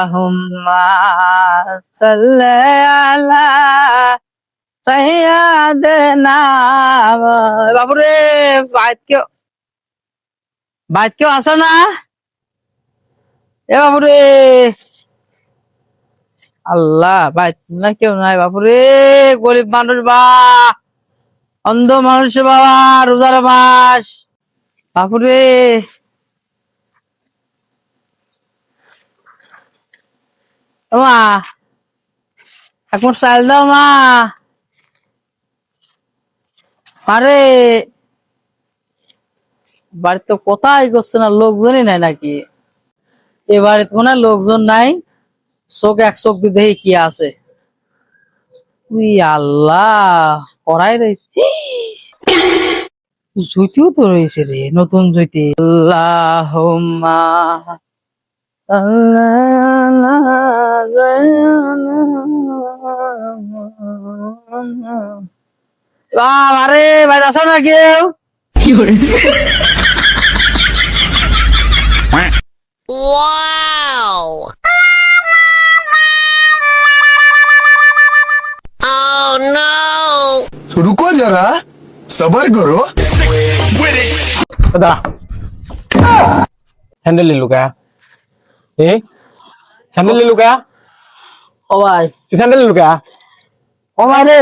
আল্লাহুম্মা সাল্লি আলা সাইয়্যিদিনা বাবুরে বাইত কেউ আসো না এ বাবুরে আল্লাহ বাইত না কেউ নাই বাবুরে গরিব মানুষ বা অন্ধ মানুষ বাবা রোজার মাস বাবুরে মা এখন চাল দাও মা আরে বাড়িতে তো কোথায় করছে না লোকজনই নাই নাকি এবারে তো মনে হয় লোকজন নাই চোখ এক চোখ দিয়ে দেখি কি আছে তুই আল্লাহ পড়াই রয়েছে জুতিও তো রয়েছে রে নতুন জুতি আল্লাহুম্মা আরে ভাই আসো না কেউ Wow! Oh no! रुको जरा सबर करो দাঁড়া স্যান্ডেল নিলু কে স্যান্ডেল নিলু কে ও ভাই তুই স্যান্ডেল নিলু কে ও ভাই রে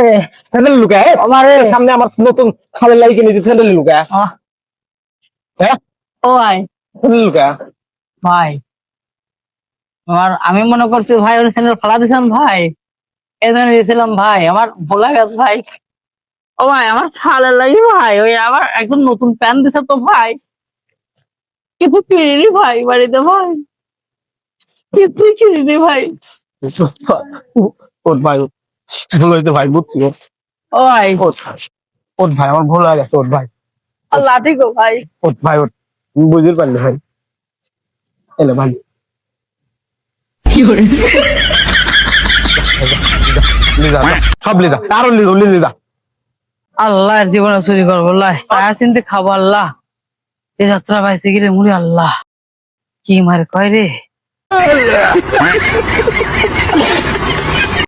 স্যান্ডেল নিলু কে সামনে আমার নতুন খালের লাগি কিনেছি স্যান্ডেল নিলু কে হ্যাঁ ও ভাই স্যান্ডেল নিলু কে ভাই আমি মনে করছি ভাই ওর স্যান্ডেল ফালা দিয়েছিলাম ভাই এই জন্য দিয়েছিলাম ভাই আমার ভোলা গেছে ভাই ও ভাই আমার ছালের লাগি ভাই ওই আবার একদম নতুন প্যান্ট দিছে তো ভাই কিছু কিনিনি ভাই বাড়িতে ভাই কিছুই কিনিনি ভাই ওর ভাই ভুল হইতে ভাই বুঝছি ও ভাই ওর ভাই আমার ভুল হয়ে গেছে ওর ভাই আল্লাহ ঠিক ও ভাই ওর ভাই ওর বুঝতে পারলি ভাই এলে ভাই সব লিজা আরো লিজা আল্লাহ জীবনে চুরি করবো আল্লাহ ছায়া চিনতে খাবো আল্লাহ এই যাত্রা পাইছে গেলে মুড়ি আল্লাহ কি মারে কয় রে